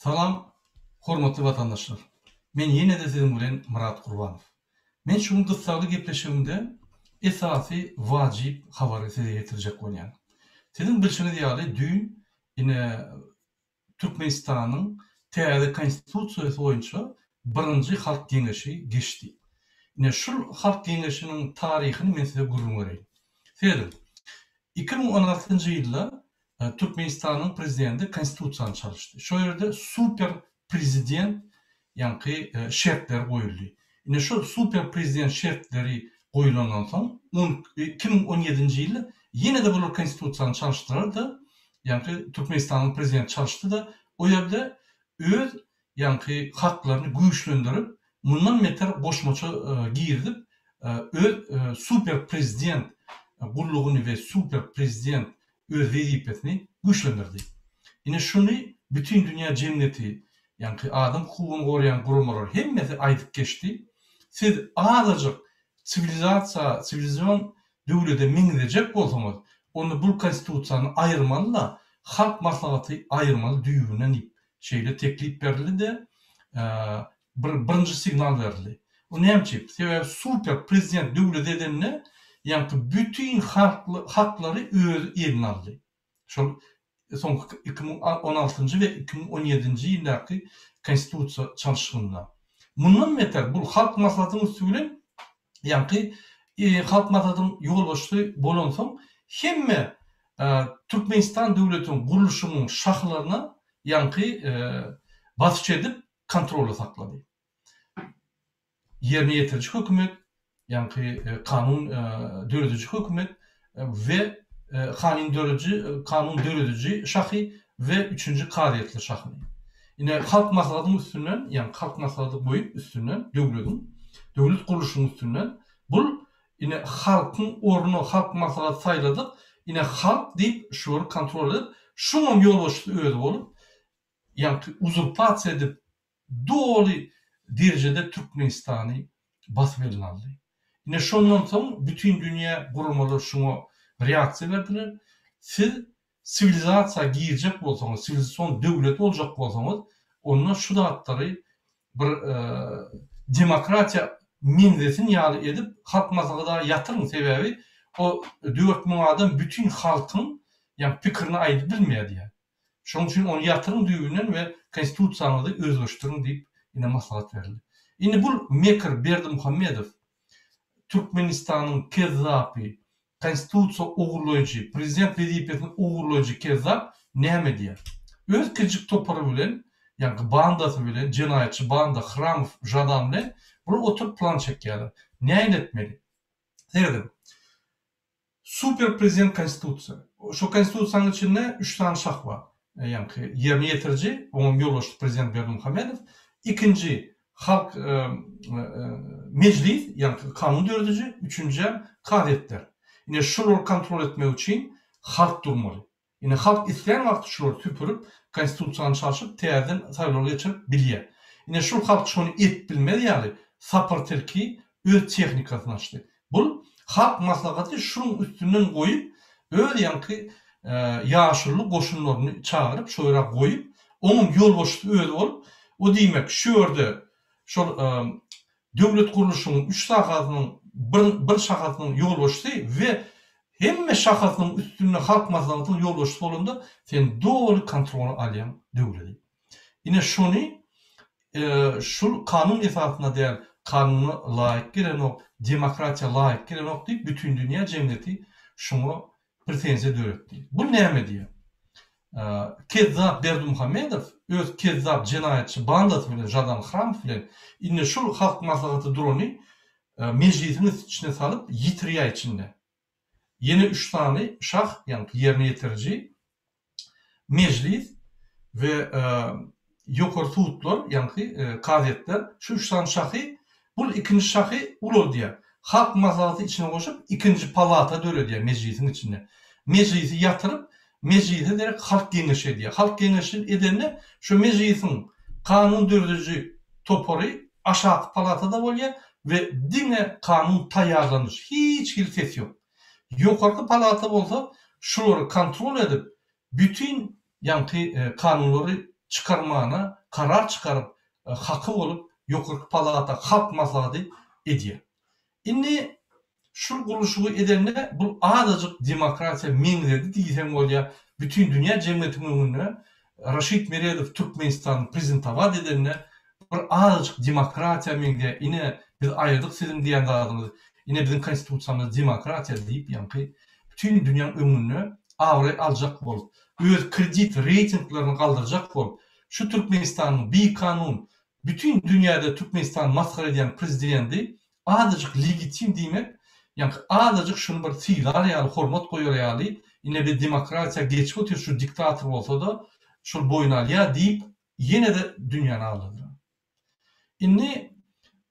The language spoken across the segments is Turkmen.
Salam, hormatly vatandaşlar. Men ýene de sizin bilen Murat Gurbanow. Men şu gysgaly gepleşigimde esasy wajyp habary size ýetirjek bolýan. Sizin bilşiňiz ýaly dün ine Türkmenistanyň täze konstitusiýasy boýunça birinji halk geňeşi geçdi. Ine şu halk geňeşiniň taryhyny men size gurrun bereyim. Seýdim. 2016-njy ýylda Türkmenistanyň prezidenti konstitusiýany çalışdy. Şo ýerde super prezident ýa-ni şertler goýuldy. Ine şu super prezident şertleri goýulandan soň 2017-nji ýyly ýene de bular konstitusiýany çalışdyrdy. Ýa-ni Türkmenistanyň prezidenti çalışdy da o ýerde öz ýa-ni haklaryny güýçlendirip, mundan beter goşmaça girdip, öz super prezident gurlugyny we super prezident öz wezipetini güýçlendirdi. Ine şunu bütün dünýä jemgyýeti, ýa-ni adam hukugyny goraýan gurulmalar hemmesi aýdyp geçdi. Siz azajyk sivilizasion döwlete meňzejek bolsaňyz, onu bu konstitusiýany aýyrmaly da halk maslahaty aýyrmaly düýbünden şeýle teklip berildi de birinji signal berildi. O näçe? Sebäbi super prezident döwlet edenine ýa-ni bütün haklary öz eline aldy. Şol soňky 2016-njy we 2017-nji ýyllarky konstitusiýa çalışmagynda. Mundan beter bu halk maslahatynyň üstüne ýa-ni halk maslahatynyň ýol başly bolan soň hemme Türkmenistan döwletiniň gurulşynyň şahlaryna ýa-ni basyş edip kontrol saklady. Ýerine ýetirjik hökümet, ýa-ni kanun dörediji hökümet we kanun dörediji şahy we 3-nji kadiýetli şahy. Ine halk maslahatynyň üstünden, ýa-ni halk maslahaty boýup üstünden döwlet gurulşynyň üstünden bul ine halkyň ornu halk maslahaty saýladyk. Ine halk diýip şury kontrol edip, şoňa ýol başly öýde bolup, ýa-ni uzurpasiýa edip doly derejede Türkmenistany basyp eline aldy. Ine şondan soň bütün dünýä gurulmalar şoňa reaksiýa berdiler. Siz sivilizasiýa girjek bolsaňyz, sivilizasiýon döwlet boljak bolsaňyz, onda şu datlary bir demokratiýa meňzesini ýaly edip halk maslahatyna ýatyryň. Sebäbi o 4000 adam bütün halkyň ýa pikirini aýdyp bilmeýär. Şoň üçin onu ýatyryň düýbünden we konstitusiýanyňy özleşdiriň diýip ine maslahat berildi. Ine bu Mekir Berdimuhammedow Türkmenistanyň kezzapy, konstitusiýa ogurlaýjy, prezident wezipetini ogurlaýjy kezzap näme diýär? Öz kirjik topary bilen, ýa-ni bandasy bilen, jenaýatçy banda Hramow Jadam bilen bu oturup plan çekýärler. Näme etmeli? Seýdim. Super prezident konstitusiýa. Şu konstitusiýanyň içinde 3 tane şah bar. Ýa-ni ýerine ýetirji, oňa ýolbaşly prezident Berdimuhammedow, ikinji halk meclis, ýa-ni kanun dörediji, üçünji kadiýetler. Ine şular kontrol etmek üçin halk durmaly. Ine halk isleýän wagtda şular tüpürüp konstitusiýany çalışyp täzeden saýlawlar geçirip bilýär. Ine şu halk şonu et bilmedi ýaly saparterki öz tehnikasyny açdy. Bu halk maslahaty şunun üstünden goýup öz ýa-ni ýaşurly goşunlaryny çağırıp şoýra goýup onuň ýol başly öýde bolup o diýmek şu ýerde şol döwlet gurulşynyň 3 şahatynyň bir şahatynyň ýol başly we hemme şahatynyň üstüne halk maslahatynyň ýol başly bolanda sen doly kontrol alýan döwlet. Ine şonu şu kanun esasyna däl kanuny laýyk gelenok, demokratiýa laýyk gelenok diýip bütün dünýä jemgyýeti şoňa pretensiýa döretdi. Bu näme diýär? Kezzap Berdimuhammedow öz kezzap jenaýatçy bandasy bilen Jadam Hramow bilen ine şu halk maslahaty durany meclisiniň içine salyp ýitirýär içinde. Ýene 3 tane şah, ýa-ni ýerine ýetirji meclis we ýokary sudlar, ýa-ni kadiýetler, şu 3 tane şahy, bu ikinji şahy ulul diýär. Halk maslahaty içine goşup ikinji palata döredýär meclisiň içinde. Meclisi ýatyryp meclise derek halk geňeşi diýär. Halk geňeşi edenne şu meclisiň kanun dörediji topary aşağı palatada bolýar we diňe kanun taýýarlanýar. Hiç bir ses ýok. Ýokarky palata bolsa şolary kontrol edip bütün ýa-ni kanunlary çıkarmana karar çıkarıp hakı olup yokurk palata halk maslahatı ediyor. Inni şu kuruluşu edenle bu adacık demokrasiya meňzedi diýsem bolýar. Bütün dünya cemiyetinin önüne Raşid Meredov Türkmenistan prezidenti wad edenle bir adacık demokrasiya meňde ine biz aýyrdyk sizin diýen zadyňyz. Ine bizim konstitusiýamyz demokrasiya diýip ýa-ni bütün dünýäniň öňüne awry aljak bolup, öz kredit reytinglerini galdyrjak bolup, şu Türkmenistanyň bir kanun bütün dünýäde Türkmenistan maskara edýän prezidenti adacık legitim diýmek. Yani adacık şunu bir tiýlar ýaly hormat goýar ýaly, ine bir demokrasiya geçip otur şu diktator bolsa da şol boýun diýip ýene de dünýäni aldyr. Inni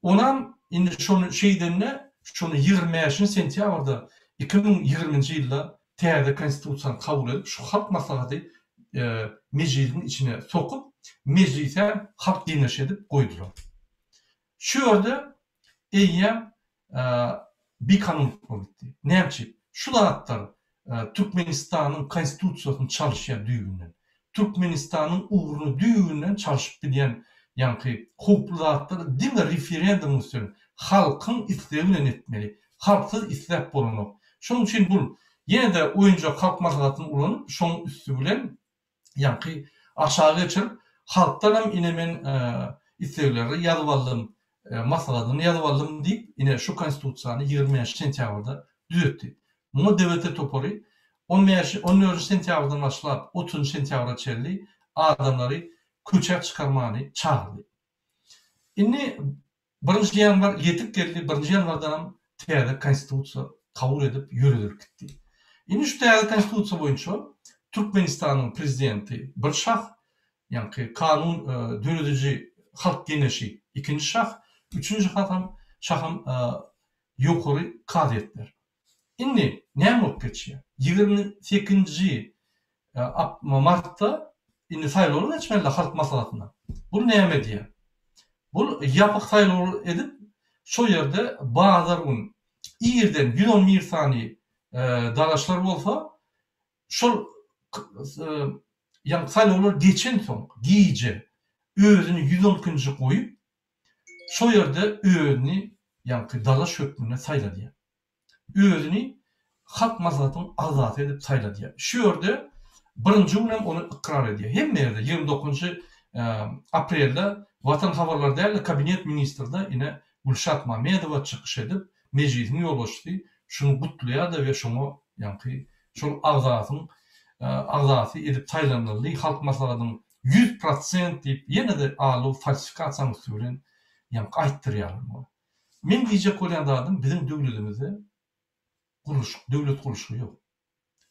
onam indi şonu şeýdenne şonu 25 sentýabrda 2020-nji ýylda täze konstitusiýany kabul edip şu halk maslahaty mejlisiniň içine sokup mejlise halk diňeş edip goýdular. Şu ýerde eýýem bir kanun bitti. Ne yapacak? Şu dağıtlar Türkmenistan'ın konstitusiyasyny çalışýan düýünden, Türkmenistan'ın uğrunu düýünden çalışıp bilen yankı hukuklu dağıtlar değil mi referendum üstüne halkın isteğiyle etmeli. Halksız istek bolunok. Şunun için bu yine de oyuncu halk maslahatyny ulanıp şonun üstü bilen yankı aşağı geçirip halktan hem inemen istekleri yazıvalım maslahatyny yazıvalım diýip ine şu konstitusiýany 20 sentýabrda düzeltdi. Muňa dewlet topory 14 sentýabrdan başlap 30 sentýabra çelli adamlary köçek çıkarmany çağırdy. Inni birinji ýanvar ýetip geldi, birinji ýanwardan täze konstitusiýa kabul edip ýürüdür gitdi. Inni şu täze konstitusiýa boýunça Türkmenistanyň prezidenti bir şah, ýani kanun dörediji halk geneşi ikinji şah, üçüncü şaham ýokary kadetler. Inni näme bolup geçýär? 28 martda inni saýlawlar geçmeli halk maslahatyna. Bu näme diýär? Bu ýapyk saýlaw edip şo ýerde bazar gün ýerden 110 mirsany dalaşlar bolsa şol ýa saýlawlar geçen soň giýje özüni 110-njy goýup şo ýerde özüni ýa dalaş hökmüne saýlady. Özüni halk maslahatyny azat edip saýlady. Şu ýerde birinji günem onu ikrar edýär. Hemme ýerde 29 aprelde Vatan Habarlar däl kabinet ministrinde ine Gulşat Mamedowa çykyş edip mejlisini ýolbaşdy. Şunu gutlaýar we şunu ýa-ni şol azat edip saýlanyldy halk maslahatyny 100% diýip ýene de aly falsifikasiýa usulen ýa-ni aýtdyrýar. Men diýjek bolan adam bizim döwletimizde döwlet guruluşy ýok.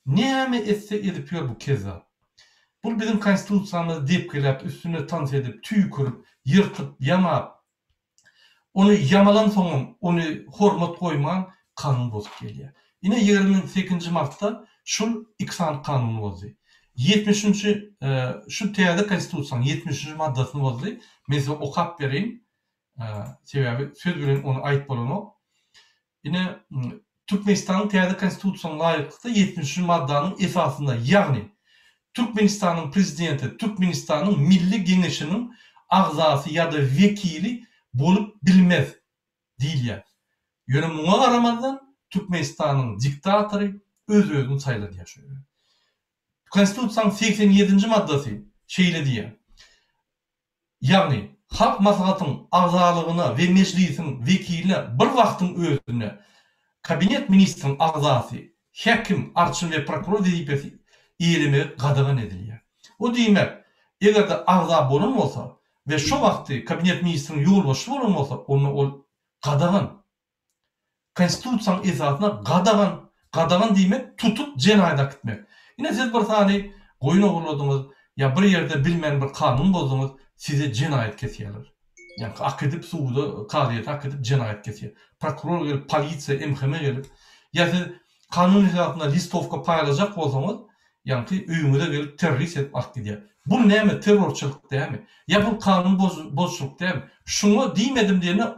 Näme etse edip ýör bu keza. Bu bizim konstitusiýamyzy dep gelip üstüne tans edip tüýkürüp, ýyrtyp, ýamap, onu ýamalan soňam onu hormat goýman kanun bozup gelýär. Ine 28 martda şul iksan kanuny bozdy. 70-nji şu täze konstitusiýanyň 70-nji maddasyny bozdy. Men size okap bereyim. Sebebi söz bilen onu aýt bolanok. Ine Türkmenistanyň täze konstitusiýasyna laýykly 70-nji maddanyň esasynda, ýagny Türkmenistanyň prezidenti Türkmenistanyň milli geňeşiniň agzasy ýa-da wekili bolup bilmez diýilýär. Ýöne muňa garamazdan Türkmenistanyň diktatory öz-özüni saýlady ýaşaýar. Konstitusiýanyň 87-nji maddasy şeýle diýär. Ýagny halk maslahatynyň agzalygyna we mejlisiň wekiline bir wagtyň özüne kabinet ministriniň agzasy, hekim, arçyn we prokuror diýip ýerime gadagan edilýär. O diýmek, egerde agza bolan bolsa we şo wagty kabinet ministriniň ýolbaşy bolan bolsa, onu ol gadagan. Konstitusiýanyň esasyna gadagan diýmek tutup jenaýat etmek. Ine siz bir sany goýun ogurladyňyz ýa bir ýerde bilmän bir kanun bozduňyz, size jenaýat kesýärler. Yani akıdıp suuda kadiyet akıdıp cinayet kesiyor. Prokuror gelip, polisiya, MHM gelip, ya siz kanun hesabına listovka paylaşacak olsanız, yani öýüňize gelip terörist edip akdiýär. Bu näme terörçilik diými? Ya bu kanun bozuşluk diými? Şunu diýmedim diýene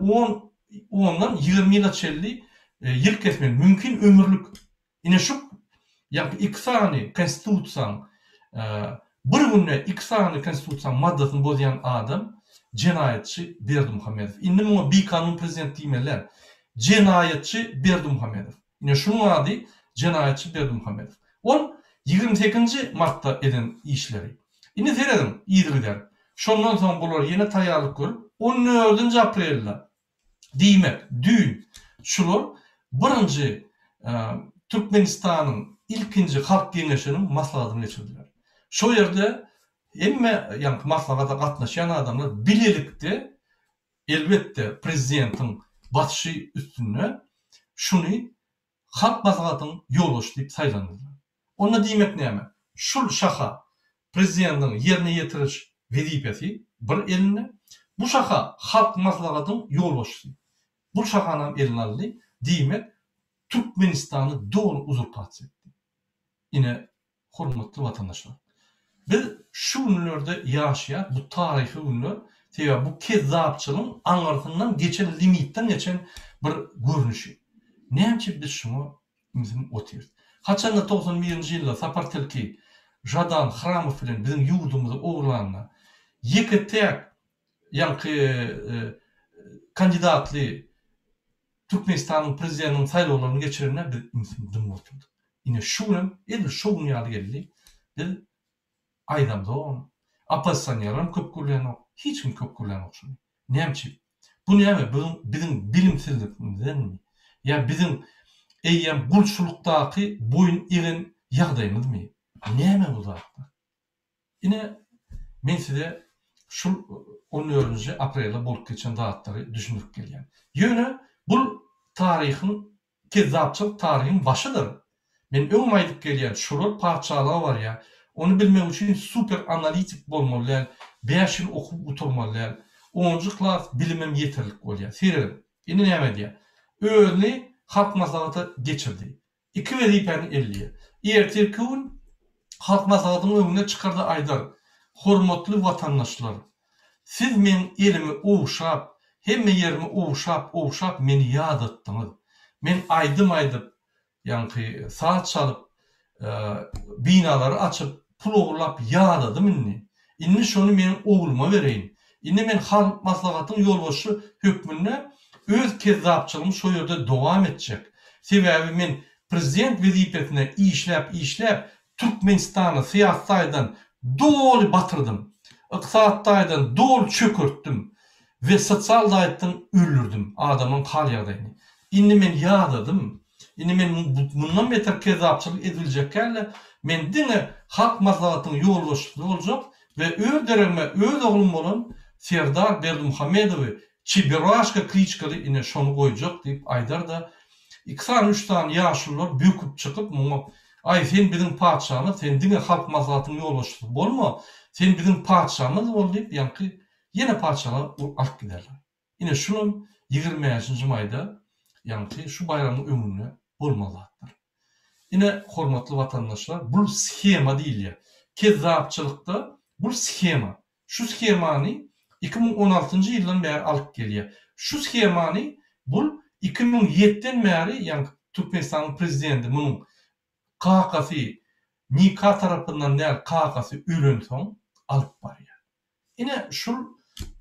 10-dan 20 ýyla çelli ýyl kesmeli, mümkin ömürlük. Ine şu yani iki sany konstitusiýaň bir günne 2 sany konstitusiýa maddasyny bozayan adam cinayetçi Berdimuhamedov. Indi muňa bir kanun prezident diýmeler. Cinayetçi Berdimuhamedov. Ine şunuň ady cinayetçi Berdimuhamedov. Ol 28 martda eden işleri. Indi seredim ýygylar. Şondan soň bular ýene taýýarlyk görüp 14 aprelde diýmek, dün şular birinji Türkmenistanyň ilkinji halk geňeşiniň maslahatyny geçirdiler. Şo ýerde emme ýa-ni maslahata gatnaşan adamlar bilelikde elbetde prezidentiň batyşy üstüne şuny halk maslahatynyň ýolbaşy diýip saýlandylar. Onda diýmek näme? Şul şaha prezidentiň ýerine ýetiriş wezipesi bir eline, bu şaha halk maslahatynyň ýolbaşy. Bu şahanam eline aldy diýmek Türkmenistany doğru uzurpasiya etdi. Ine hormatly vatandaşlar. Biz şu günlerde ýaşaýar, bu taryhy günler, teýe bu kezzapçylygyň aňartyndan geçen limitden geçen bir görnüşi. Näçe biz şunu bizim otyr. Haçanda 91-nji ýylda Sapartelki Jadan Hramow bilen bizim ýurdumyzy oglanyna ýeke tek ýa-ni kandidatly Türkmenistanyň prezidentiniň saýlawlaryny geçirene biz dım oturduk. Ine şunem, el şo gün ýaly geldi. Biz aýdamda on. Oppositsionerler köp gürlenok, hiç kim köp gürlenok şunu. Näçe? Bu näme? Bizim bilimsizligimizden mi? Ya bizim eýem gulçulukdaky boyun igen ýagdaýymyzmy? Näme bu zatlar? Ine men size şu 14 aprelde bolup geçen datlary düşünüp gelýän. Ýöne bu taryhyň kezzapçylyk taryhyň başydyr. Men öňüm aýdyp gelýän şular parçalar var ya, onu bilmek üçin super analitik bolmalylar, 5 ýyl okup uturmalylar, 10-njy klass bilimim ýeterlik bolýar. Sererim. Indi näme diýär? Özüni halk maslahaty geçirdi. 2 wezipeni elliýär. Erteki gün halk maslahatynyň öňüne çykardy aýdar. Hormatly vatandaşlar, siz men elimi owşap, hemme ýerimi owşap meni ýad etdiňiz. Men aýdyp, ýa-ni saat çalyp, binalary açyp, pul oglap ýadadym inni. Indi şonu meniň ogluma bereýin. Indi men halk maslahatynyň ýolbaşy hökmünde öz kezzapçylygym şo ýerde dowam etjek. Sebäbi men prezident wezipesine işläp Türkmenistany syýasatydan dol batırdım. Iqtisaddaýdan dol çökürtdim. Ve sosial daýatdan öldürdüm adamın hal ýagdaýyny. Indi men ýadadym. Indi men bundan beter kezzapçylyk ediljekle men diňe halk maslahatynyň ýolbaşy boljak we öz dereme öz oglum bolan Serdar Berdimuhamedowy Çibiraşka kliçkali ine şonu goýjak diýip aýdar da 2-3 tane ýaşlylar büküp çykyp muňa ay sen bizim padşahymyz, sen diňe halk maslahatynyň ýolbaşy bolma, sen bizim padşahymyz bol diýip ýa-ni ýene padşahlar alyp giderler. Ine şunun 20-nji maýda ýa-ni şu bayramyň öňünde bolmalylar. Ine hormatly vatandaşlar, bu schema diýilýär. Kezzapçylykda bu schema. Şu schemany 2016-njy ýyldan bäri alyp gelýär. Şu schemany bu 2007-den bäri ýa-ni Türkmenistanyň prezidenti munyň kakasy Nika tarapyndan näl kakasy ölensoň alyp barýar. Ine şul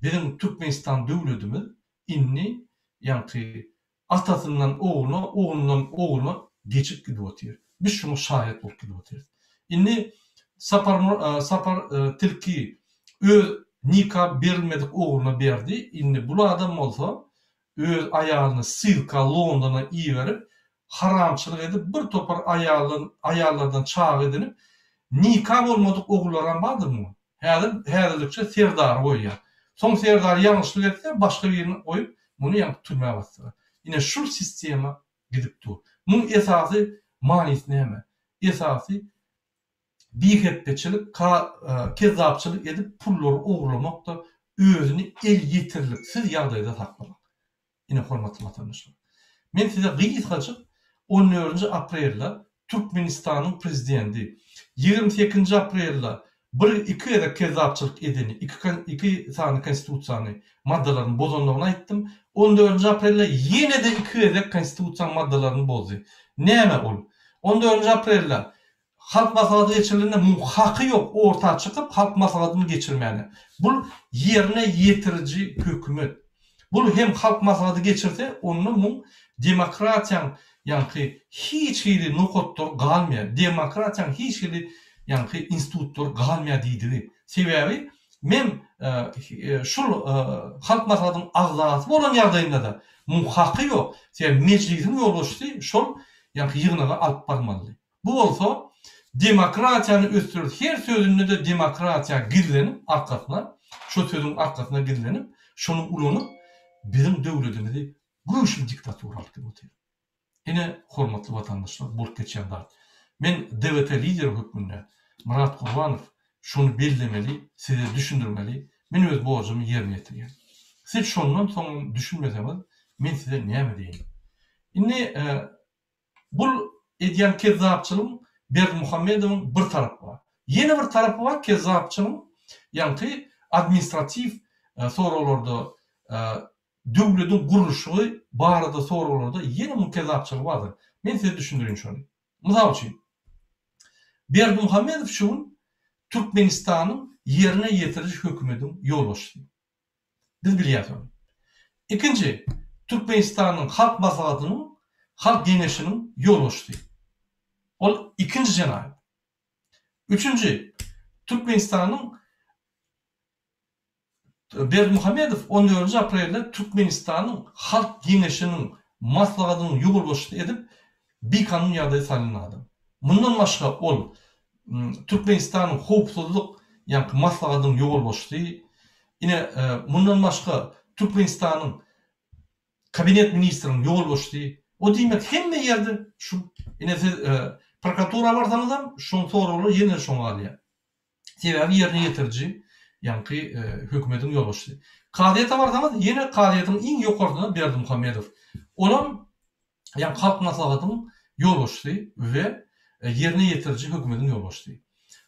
bizim Türkmenistan döwletimiz inni ýa-ni atasından oğluna, oğlundan oğluna geçip gidiyor. Biz şunu şahit bolup gidiyor. Inni Sapar Tilki öz Nika berilmedik oğluna berdi. Inni bu adam olsa öz ayağını Silka London'a iyi verip haramçılık edip bir topar ayarlardan çağ edinip Nika olmadık oğullardan vardır mı? Herlikçe Serdar koyuyor. Son Serdar yanlışlık etse başka bir yerine koyup bunu yanıp tutmaya başlar. Yine şu sistema gidip dur. Bunun esası manisi neyme? Esası bir heppeçilik, kezzapçılık edip pulları oğurlamak da özünü el yetirliksiz yağdayda saklamak. Yine hormatly vatandaşlar. Men size gıyız kaçıp 14 aprelde Türkmenistan'ın prezidenti 28 aprelde iki ede kezzapçılık edeni, iki tane konstitusiýany maddalaryny bozanlygyny aýtdym. 14 aprelde yine de iki ede konstitusiýa maddalaryny bozdy. Näme ol? 14 aprelde halk maslahaty geçirilende mu hakkı yok orta çıkıp halk maslahatyny geçirmeni. Bu yerine yetirici hükümet. Bu hem halk maslahaty geçirse onu mu demokratiyan yani hiç hili nokottor galmaya, demokratiyan hiç hili yani instituttor galmaya diýdi. Sebebi men şul halk maslahatynyň agzasy bolan ýagdaýynda da mu hakkı yok. Sen meclisin ýolbaşçy şol yani ýygynaga alyp barmaly. Bu bolsa demokratiýany ösdürür. Her sözünde de demokratiýa gizlenip arkasyna, şu sözün arkasyna gizlenip, şonu ulanyp bizim döwletimizi güýçli diktatural diýip otyr. Ene hormatly watandaşlar, bolup geçýänler. Men dewlet lideri hökmünde Murat Gurbanow şunu bellemeli, size düşündürmeli. Men öz borcumy ýerine ýetirýän. Siz şondan soň düşünmeseňiz, men size näme diýeyim? Indi bu edýän kezzapçylygyň Berdimuhammedowyň bir tarapy bar. Ýene bir tarapy bar kezzapçylygyň ýani administrativ soralarda döwletiň gurulşy barada soralarda ýene bu kezzapçylyk bardyr. Men size düşündirýän şonu. Mysal üçin Berdimuhammedow şuň Türkmenistanyň ýerine ýetiriji hökümetiň ýolbaşçysy. Biz bilýäris. Ikinji, Türkmenistanyň halk maslahatynyň, halk geňeşiniň ýolbaşçysy. Ol ikinji janayet. Üçüncü, Türkmenistanyň Berdimuhammedow 14 aprelde Türkmenistanyň halk geňeşiniň maslahatynyň ýolbaşçysy edip bir kanun ýagdaýy salynady. Mundan başga ol Türkmenistanyň howpsuzlyk ýani maslahatynyň ýolbaşçysy, ine mundan başga Türkmenistanyň kabinet ministriniň ýolbaşçysy. O diýmek hemme ýerde şu ine prokuratura barsanızam şoň soraly ýene şoň alýar. Sebebi ýerine ýetiriji ýani hökümetiň ýolbaşçysy. Kadyata barsanız ýene kadyatyn iň ýokarsyna Berdimuhammedow. Olam ýani halk maslahatynyň ýolbaşçysy we ýerine ýetiriji hökümetiň ýolbaşçysy.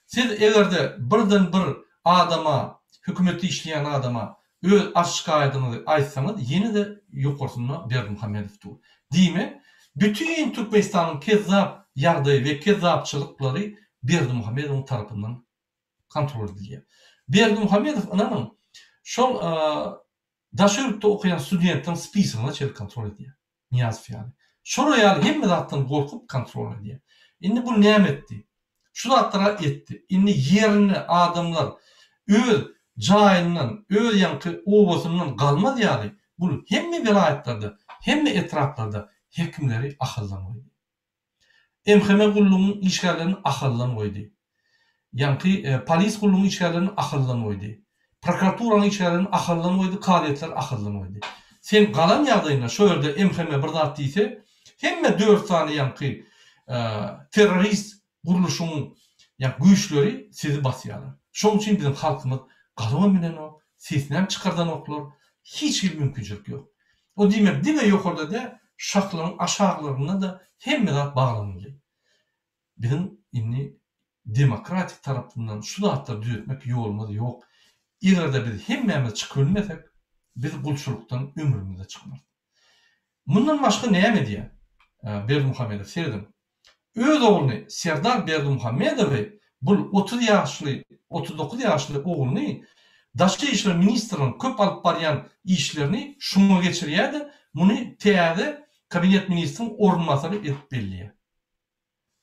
Siz egerde birden-bir adama, hökümetde işleyen adama öz açykaýdyny aýtsaňyz, ýene de ýokarsyna Berdimuhammedowdur. Diýme, bütün Türkmenistanyň kezzap ýagdaýy we kezzapçylyklary Berdimuhammedowyň tarapyndan kontrol edilýär. Berdimuhammedow ananyň şol daşörükde okuyan studentlerin spisigini çelip kontrol edýär. Niýazow ýaly. Şol ýaly hemme zatdan gorkup kontrol edýär. Indi bu näme etdi? Şu zatlara etdi. Indi ýerine adamlar öz jaýyndan, öz ýanky obasynyň galmaz ýaly. Bu hemme vilayetlarda, hemme etraflarda hekimleri ahyllan goýdy. MHM gullugynyň işgärlerini ahyllan goýdy. Ýani polis gullugynyň işgärlerini ahyllan goýdy. Prokuraturaň işgärlerini ahyllan goýdy, kadyetler ahyllan goýdy. Sen galan ýagdaýynda şu ýerde MHM bir zat diýse, hemme 4 tane ýani terrorist guruluşynyň güýçleri sizi basýarlar. Şoň üçin bizim halkymyz galama bilen o, sesinem çykardan oklar, hiç bir mümkinçilik yok. O diýmek, dime ýokarda da şaklaryň aşağılarına da hemme zat baglanmaly. Bizim inni demokratik tarapyndan şu zatlar düzeltmek ýolumyz ýok. Egerde biz hemmemiz çykylmasek, biz gulçulukdan ömrümizde çykmaz. Mundan başga näme diýär? Berdimuhammedow serdim. Öz ogluny Serdar Berdimuhammedowy bu 30 ýaşly, 39 ýaşly ogluny Daşky işler ministriniň köp alyp barýan işlerini şuňa geçirýärdi. Muny täze kabinet ministriniň ornmasary edip belliýär.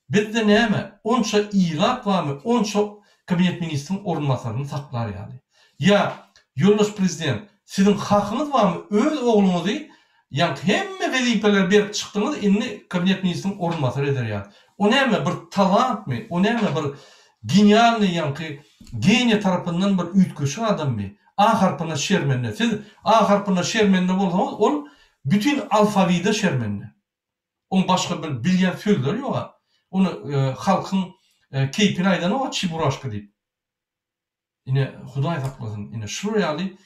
Bizde näme? Onça iýlat barmy? Onça kabinet ministriniň ornmasaryny saklar ýaly. Ya ýoldaş prezident, siziň hakyňyz barmy? Öz ogluňyzy ýani hemme wezipeler berip çykdyňyz, indi kabinet ministriniň ornmasary eder ýaly. O näme bir talantmy? O näme bir genialny ýani geniýe tarapyndan bir üýtgeçi adammy? A harpyna şermende. Siz A harpyna şermende bolsaňyz, ol bütün alfabide şermende. On başga bir bilýän sözler ýok. Onu halkyň keypini aýdan o çiburaşka diýip. Ine Hudaý saklasyn, ine şu ýaly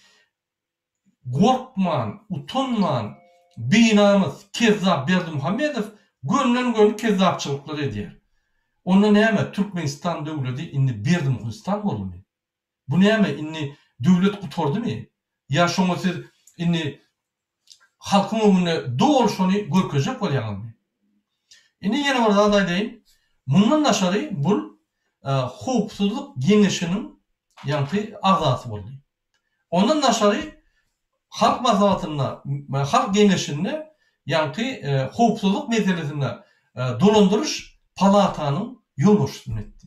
gorkman, utanman, beýnamyz kezzap Berdimuhammedow gönlen kezzapçylyklary edýär. Onda näme Türkmenistan döwleti indi Berdimuhammedow bolmy? Bu näme indi döwlet gutardymy? Ya şoňa siz indi halkyň öňünde dol şonu görkezek bolýarmy? Indi ýene bir zat aýdaýyn. Mundan naşary bul howpsuzlyk geňeşiniň ýa-ni agzasy boldy. Ondan naşary halk maslahatyna, halk geňeşine ýa-ni howpsuzlyk meselesinde dolandyryş palatanyň ýolbaşçylygyny etdi.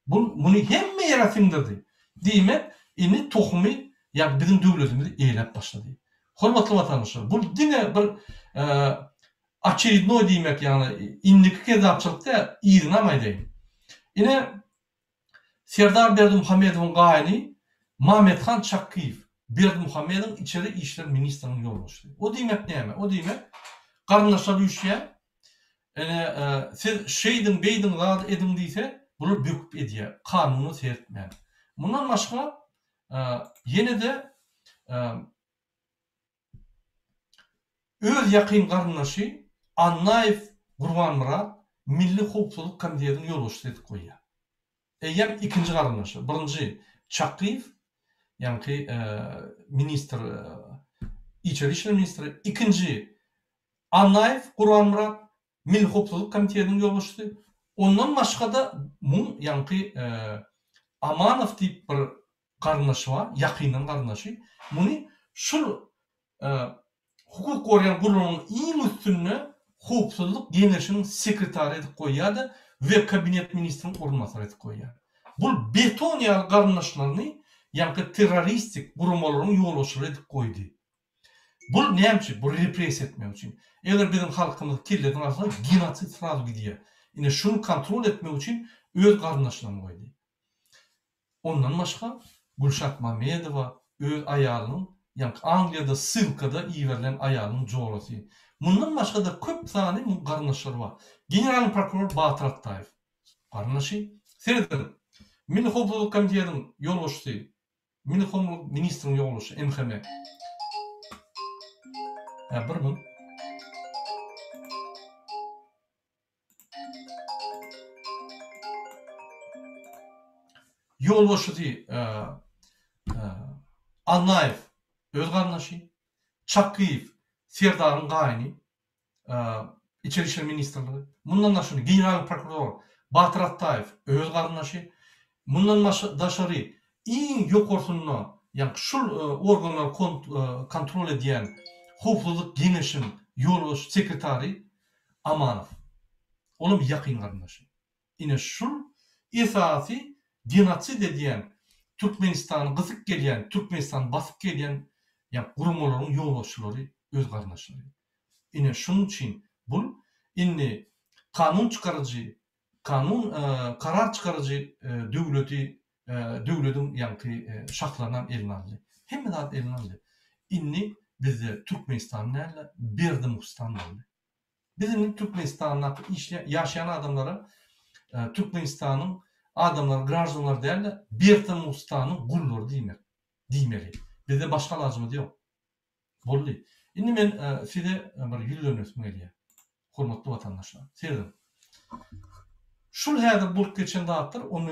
Bunu hemme ýere siňdirdi. Diýmek, ini tohumy ýa bizim döwletimiz eýlep başlady. Hormatly watandaşlar, bu diňe bir açeridnoy diýmek, ýani indiki kezapçylykda ýygnamaýdy. Ine Serdar Berdimuhammedowyň gaýny Mamedhan Çakkiýew, Berdimuhammedowyň içeri işler ministriniň ýolbaşçy. O diýmek näme? O diýmek garnaşlar üşýär. Siz şeýdin beýdin zat edin diýse, bular böküp edýär, kanuny sertmän. Mundan başga ýene-de öz ýakyn garnaşy Annaýew Gurbanmurat Milli Howpsuzlyk Komitetiniň ýolbaşçysy edip goýýar. Eýem ikinji garnaşy, birinji Çakkiýew, ýani ministr, içeri işler ministri, ikinji Annaýew Gurbanmurat Milli Howpsuzlyk Komitetiniň ýolbaşçysy. Ondan başga da ýani Amanow diýip bir garnaşy bar, ýakynyň garnaşy. Muny şul hukuk gorýan gurulmaň iň üstünne howpsuzlyk geňeşiniň sekretary edip goýýardy we kabinet ministriniň orunmasary edip goýýar. Bu beton ýaly garnaşlaryny ýa-ni terroristik gurulmalaryň ýolbaşçyly edip goýdy. Bu näme? Bu repressiýa etmek üçin. Eger bizim halkymyz killetin arasynda genosid sırasy gidýär. Ine şunu kontrol etmek üçin öz garnaşlaryny goýdy. Ondan başga Gulşat Mamedowa öz aýalynyň, ýa-ni Angliýada ssylkada iýerilen aýalynyň jograsy. Mundan başga da köp sany garnaşlar bar. General prokuror Batyr Attaýew garnaşy. Serdim Milli Howpsuzlyk Komitetining ýolbaşçysy, Milli Howpsuzlyk ministriniň ýolbaşçysy MHM. Bir min ýolbaşçysy Annaýew öz garnaşy, Çakkiýew Serdaryň gaýny, içeri işler ministrligi. Mundan başga general prokuror Batyr Attaýew öz garnaşy. Mundan daşary iň ýokarsyny, ýa-ni şul organlar kontrol edýän howpsuzlyk geňeşiniň ýolbaşçy sekretary Amanow. Olam ýakyn garnaşy. Ine şul esasy genosid edýän Türkmenistany gyzyk gelýän, Türkmenistany basyp gelýän ýa gurulmalaryň ýolbaşçylary öz garnaşlary. Ine şunun üçin bu inni kanun çykarjy, karar çykarjy döwletiň ýa-ni şahlanan eline aldy. Hemme zat eline aldy. Inni bizde Türkmenistan näle Berdimuhammedow boldy. Bizim Türkmenistan'da yaşayan adamlara Türkmenistan'ın adamlar, graždanlar däl, Berdimuhammedowyň gullary diýmeli. Bizde başga lazım yok. Boldy. Indi men size bir ýüzlenmesmi gelýär. Hormatly watandaşlar. Serdim. Şul häzir bolup geçen dagtlar 10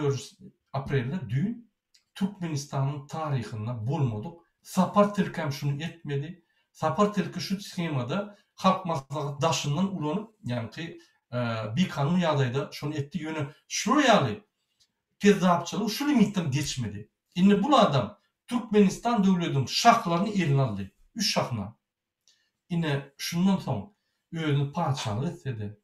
aprelde düýün Türkmenistanyň taryhynda bolmadyk. Sapar Tilkem şunu etmedi. Sapar Tilke şu schemada halk maslahat daşından ulanyp, ýani bir kanun ýagdaýda şunu etdi ýöne şu ýaly kezapçylyk şu limitden geçmedi. Indi bu adam Türkmenistan döwletiniň şahlaryny eline aldy. 3 şahna. Ine şundan soň özüni padşahlyk etsedi.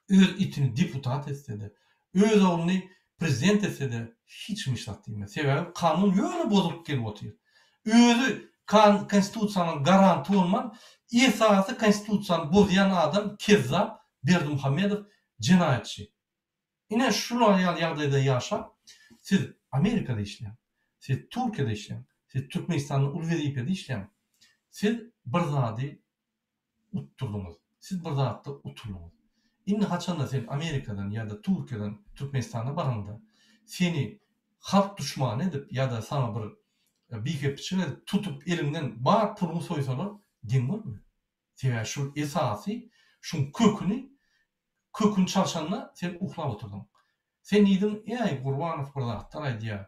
Öz itini deputat etsedi. Öz oğluny prezident etsedi. Hiç mişlat diýme. Sebäbi kanun ýöne bozulyp gelip otyr. Özü konstitusiýanyň garanty bolman, esasy konstitusiýany bozýan adam kezzap Berdimuhammedow jinayetçi. Ine şular ýagdaýda ýaşap, siz Amerikada işleýän, siz Türkiýede işleýän, siz Türkmenistanyň uly wezipede işleýän, siz bir zady utturdyňyz. Siz bir zatda uturdyňyz. Indi haçanda sen Amerikadan ýa-da Türkiýeden Türkmenistana baranda seni halk düşmany edip ýa-da sana bir kepçi tutup elinden bar puluny soýsalar, diň bolmy? Sebäbi şu esasy, şu kökün çalşanna sen uhlap oturdyň. Sen diýdin, "Ey Gurbanow bir zatlar aýdýar.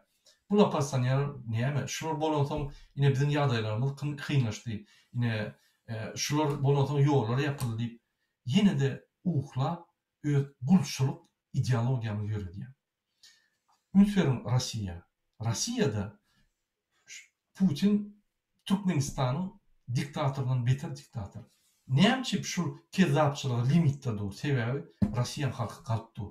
Bu lapasdan näme? Şular bolansoň ine biziň ýagdaýlarymyz kynlaşdy. Ine şular bolansoň ýollar ýapyldy" diýip ýene-de uhlap öz gulçuluk ideologiyamı göre diye. Ümit Rusya. Rusya'da Putin Türkmenistan'ın diktatöründen beter diktatör. Näçip şu kezzapçılığı limitte dur. Sebebi Rusya halkı kalpdı.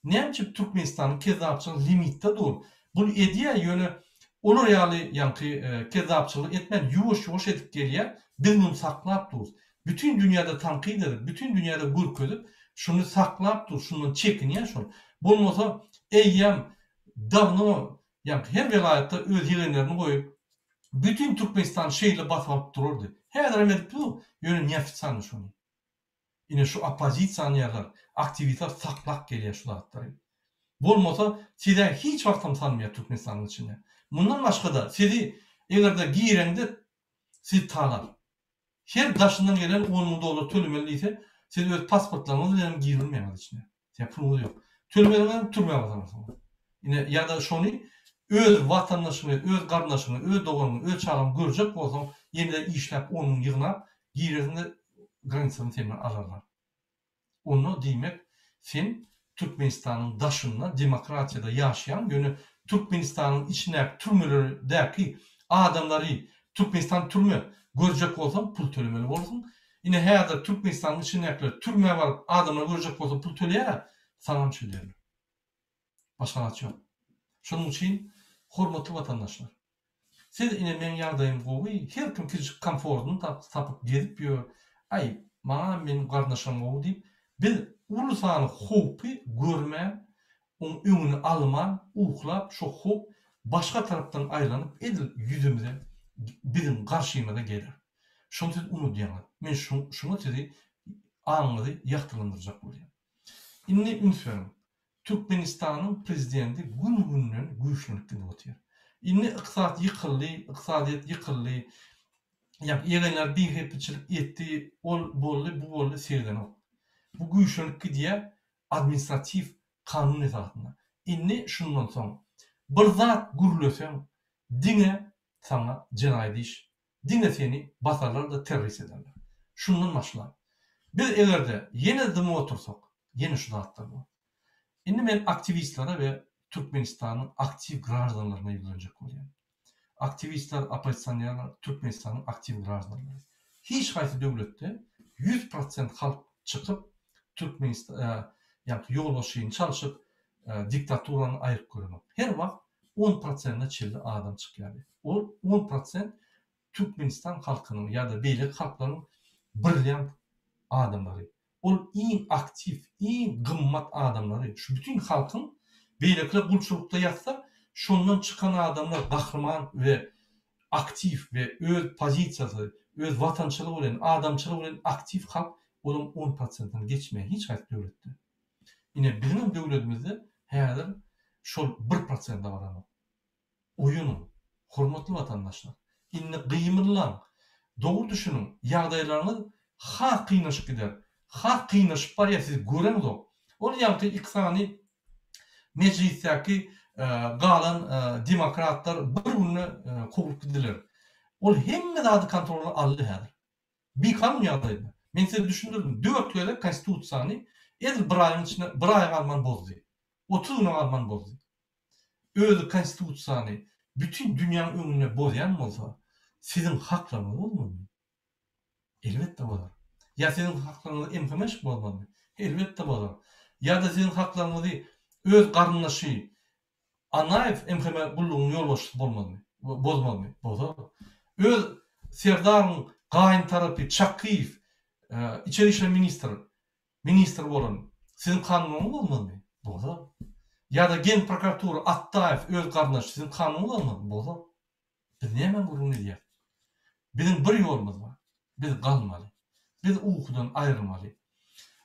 Näçip Türkmenistan'ın kezzapçılığı limitte dur. Bu ediye yönü onu reali yankı kezzapçılığı etmen yuvuş edip geliyor. Biz bunu saklap dur. Bütün dünyada tankid edip, bütün dünyada gurk edip, şunu saklap dur, şundan çekiniyor şunu. Bulmasa eyyem davno yankı her velayette öz yegenlerini koyup bütün Türkmenistan şeyle basıp dururdu. Her edip bu yönü nefis sanı şunu. Yine şu opozisyonerler, aktivistler saklak geliyor şu dağıtları. Bulmasa size hiç vaktim sanmıyor Türkmenistan'ın içinde. Bundan başka da sizi evlerde giyirende sizi talar. Her daşından gelen 10.000 dolar tölemeliyse siz öz pasportlarınızı verin giyirilmeyen içine. Size pulunuz yok. Tölemeden türmeye basamazsınız. Yine ya da şunu öz vatandaşını, öz kardeşini, öz doğanını, öz çağını görecek olsam yeniden işlep onun yığına giyirisinde granisanın temin alırlar. Onu demek sen Türkmenistan'ın daşında demokrasiyada yaşayan yönü Türkmenistan'ın içine türmelerdeki adamları Türkmenistan türmü görecek olsam pul tölemeli olsun. Yine her da Türkmenistan'ın içine türmeye varıp adamları görecek olsam pul töleyerek sanam söylerim. Başka yok. Şunun için hormatly vatandaşlar. Siz ine men ýagdaýym gowy, her kim kirjik komfortunu tapıp gezip ýör. Ay, maňa men garnaşam gowy diýip, biz ulusany hopy görmän, onun öňüni alman, uhlap, şo hop başga tarapdan aýlanyp edil ýüzümize, bizim garşymyza gelir. Şonu siz unutýaňlar. Men şunu sizi aňyňyzy ýaktyrlandyrjak bolýar. Inni ünsüyorum. Türkmenistan'ın prezidenti gün-günden güýçlenip gidip Inni iqtisad iqtisadiyet yıkıldı. Yani yegenler bir hepçilik etti, ol bolly, bu bolly serden ol. Bu güýçlenip gidiýär administratif kanun esasında. Inni şundan soň bir zat gürleseň, diňe sana jenaýat iş, diňe seni basarlar da terörist ederler. Şundan başlar. Biz egerde yine dıma otursak, yine şu zatlar bu. Inni men aktivistlere ve Türkmenistan'ın aktif gражданlarına ýüzlenjek bolýar. Aktivistler, opozisyonerler Türkmenistan'ın aktif gражданları. Hiç gaýsy döwletde 100% halk çıkıp Türkmenistan yani yol başyny çalışıp diktaturany aýryp görmek. Her wagt 10%'na çildi adam çykýar. O 10% Türkmenistan halkynyň ýa-da beýlek halklarynyň birleýän adamlary. Ol iň aktif, iň gymmat adamlary. Şu bütün halkın beýlekle gulçulukda ýatsa, şondan çıkan adamlar gahrman we aktif we öz pozisiýasy, öz watançylygy bilen, adamçylygy bilen aktif halk onuň 10%'ni geçmeýär hiç gaýsy döwletde. Ine bizim döwletimizde häzir şol 1%-da bar. Oyunun, hormatly watandaşlar, inni gymyrlan, dogry düşünün, ýagdaýlaryny ha kıynaşıp gider. Ha kıynaşıp bar ya siz göreniz o. Ol ýa-da iqtisady meclisdäki galan demokratlar bir-birine kowup gidiler. Ol hemme zady kontrolü aldy häzir. Bir kanun ýagdaýynda. Men size düşündirdim. 4 ýerde konstitusiýany edil bir aýyň içinde bir aý galman bozdy. 30 gün galman bozdy. Özü konstitusiýany bütün dünýäniň öňüne bozýan bolsa, sizin haklaryňyz bolmaly. Elbetde bolar. Ya sizin haklaryňyz emhemeş bolmaly. Elbetde bolar. Ya da sizin haklaryňyzy öz garnaşy Anaýew emheme bullugyny ýolbaşçy bolmaly. Bozmaly. Bozar. Öz serdaryň gaýyn tarapy Çakyýew içeri işler ministr bolan sizin kanunyňyz bolmaly. Bozar. Ya da gen prokuratura Attaýew öz garnaşy sizin kanunyňyz bolmaly. Bozar. Biz näme buruny diýär? Bizim bir ýolumyz bar. Biz galmaly. Biz uhudan aýrylmaly.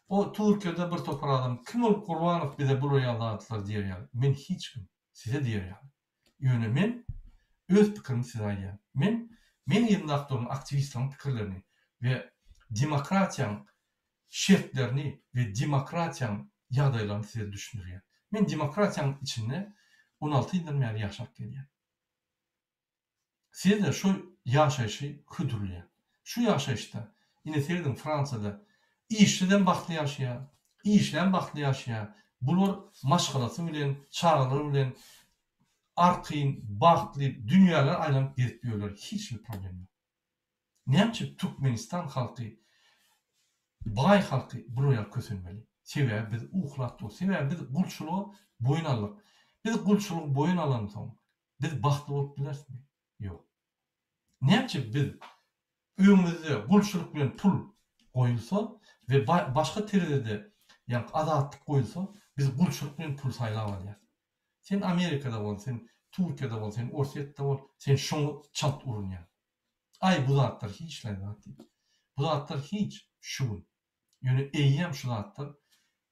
O Türkiýede bir topar adam kim ol Gurbanow bize bu ýalatlar diýär. Men hiç kim size diýär. Ýöne men öz pikirimi size aýdýar. Men ýerinde aktorun aktivistleriň pikirlerini we demokratiýanyň şertlerini we demokratiýanyň ýagdaýlaryny size düşündirýär. Men demokratiýanyň içinde 16 ýyldan beri ýaşap gelýär. Siz de şu ýaşaýşy hüdürlýär. Şu ýaşaýşda ine serdin Fransada işleden baxtly ýaşaýar, işlen baxtly ýaşaýar, Bular maşgalası bilen, çağrıları bilen arkayın, bagtly dünýäler aýlanyp gezip ýörler. Hiç bir problem yok. Näçe Türkmenistan halky, bay halky buraya kösünmeli. Sebäbi biz uhlatdy, sebäbi biz gulçuluğa boyun aldyk. Biz gulçuluğa boyun alan soň biz bagtly bolup bilersmi? Ýok. Näçe biz öňümizde gulçuluk bilen pul goýulsa we başga terede ýa azatlyk goýulsa biz gulçuluk bilen pul saýlap alýar. Sen Amerikada bol, sen Türkiýede bol, sen Orsetde bol, sen şoňa çat urunýar. Ay bu zatlar hiç laýatdy. Bu zatlar hiç şugun. Ýöne eýýäm şu zatlar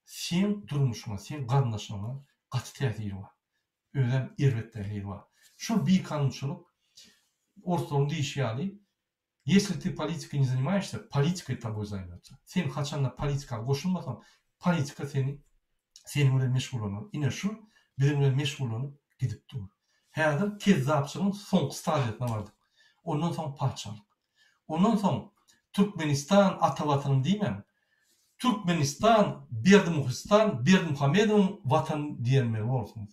sen durmuşma, sen garnaşma gaty täsiri bar. Özem irretleri bar. Şu bir kanunçuluk ortadan diýişýärdi. Если ты политикой не занимаешься, политикой тобой займется. Sen haçanda politika goşulmasan, politika seni bilen meşgul bolan. Ine şu bilen bilen meşgul bolup gidip dur. Häzir kezzapçylygyň soňky stadiýasyna bardyk. Ondan soň parçalyk. Ondan soň Türkmenistan atawatanyň diýmem. Türkmenistan, Berdimuhistan, Berdimuhamedowyň watan diýenmeli bolsunuz.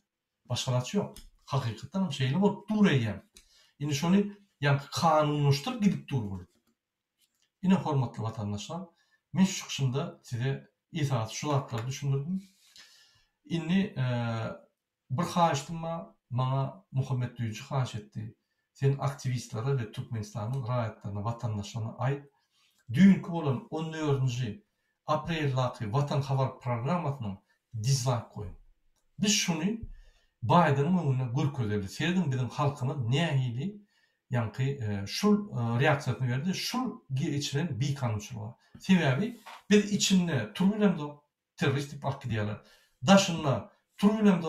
Başgalaçy ýok. Hakykatdan şeýle bolup dur eýem. Ine şonu ýa kanunlaşdyryp gidip dur bolup. Ine hormatly watandaşlar, men şu çykşymda size izah şu zatları düşündirdim. Inni bir haýyşdymma maňa Muhammed Düýçi haýyş etdi. Sen aktivistlere ve Türkmenistanyň raýatlaryna, watandaşlaryna aýt. Düňkü bolan 14-nji apreldaky Watan habar programasynyň dislike koýun. Biz şunu Bidenyň öňüne görkezeli. Seredin biziň halkyny nähili ýanky şul reaksiýasyny berdi. Şul içilen bir kanunçylyk. Sebäbi biz içinde turbilemde teröristlik akdiýalar. Daşynda turbilemde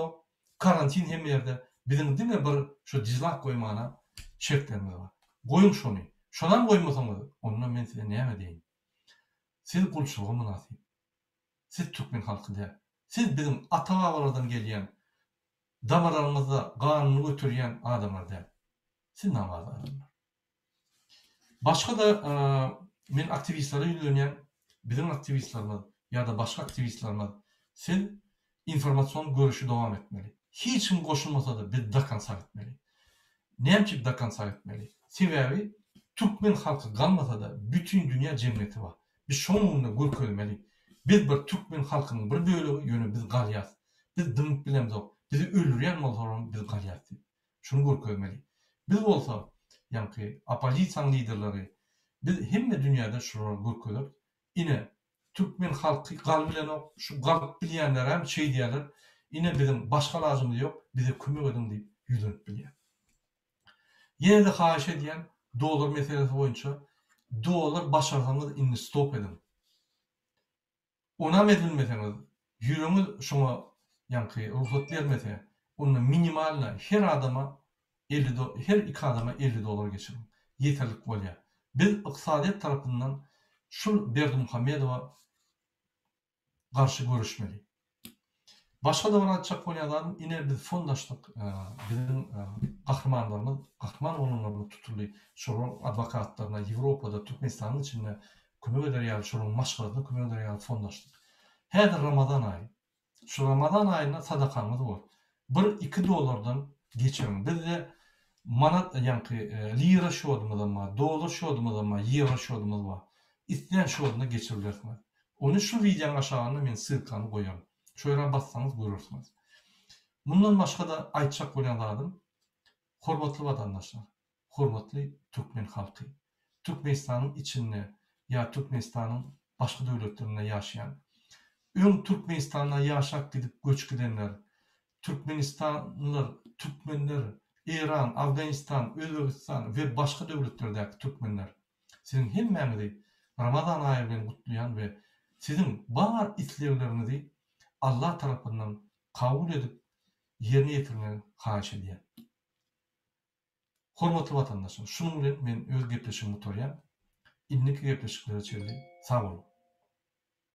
karantin hem ýerde biziň diňe bir şu dislike koýmana şertlerimiz bar. Goýun şonu. Şondan goýmasaňyz, ondan men size näme diýin? Siz gulçuluğa munasyp. Siz Türkmen halky däl. Siz biziň ata-babalardan gelýän, damaralarymyzda ganyny götürýän adamlar däl. Siz namaz adamlar. Başga da men aktivistlere ýülenýän, biziň aktivistlerimiz ýa-da başga aktivistlerimiz siz informasiýon görüşi dowam etmeli. Hiç kim goşulmasa da biz dakansa etmeli. Näçe dakansa etmeli? Sebäbi Türkmen halky galmasa da bütün dünýä jemgyýeti bar. Biz şoňuňda görkezmeli. Biz bir Türkmen halkynyň bir bölegi ýöne biz galýas. Biz dymyk bilemdik. Bizi öldürýän bolsalar biz galýas. Şunu görkezmeli. Biz bolsa, ýa-ni opozisiýa liderleri, biz hemme dünýäde şurary görkezip, ine Türkmen halky gal bilen şu gal bilýänler hem şey diýerler. Ine biziň başga lazymdy ýok, bize kömek edin diýip ýüzenip bilýär. Ýene-de haýyş edýän dolar meselesi boýunça dolar başarsaňyz indi stop edin. Ona edilmeseňiz, ýüreňiz şoňa ýa-ni ruhsat bermese, onu minimalna her adama 50 her iki adama 50 dolar geçirin. Yeterlik bolýar. Biz ykdysadyýat tarapyndan şu Berdimuhamedowa garşy görüşmeli. Başga da bir açak bolýan ine biz fondaşlyk biziň gahrmanlarymyz, gahrman bolanlaryny tutuldy. Şol adwokatlaryna Ýewropada, Türkmenistanyň içinde kömek ederýär, şol maşgalatyna kömek ederýär fondaşlyk. Häzir Ramazan aýy. Şu Ramazan aýyna sadakamyz bol. 1-2 dolardan geçirin. Bizde manat ýa-ni lira şodymyz bar, dolar şodymyz bar, euro şodymyz bar. İstenen şodyna geçirilersiniz. Onu şu videoň aşagyna men sylkany goýarym. Şöyle bassanız görürsünüz. Bundan başka da aýtjak bolýan adam, hormatly watandaşlar, hormatly Türkmen halky. Türkmenistanyň içinde ya Türkmenistanyň başga döwletlerinde ýaşaýan, öň Türkmenistana ýaşap gidip göç gidenler, Türkmenistanlylar, Türkmenler, İran, Afganistan, Özbekistan we başga döwletlerdäki Türkmenler, siziň hemmäňizi Ramazan aýy bilen gutlaýan we siziň bar isleglerinizi Allah tarapyndan kabul edip ýerine ýetirmeli haýyş edýär. Hormatly watandaşlar, şunuň bilen men öz gepleşigimi bitirýän. Inniki gepleşikleri çeviri. Sag bolun.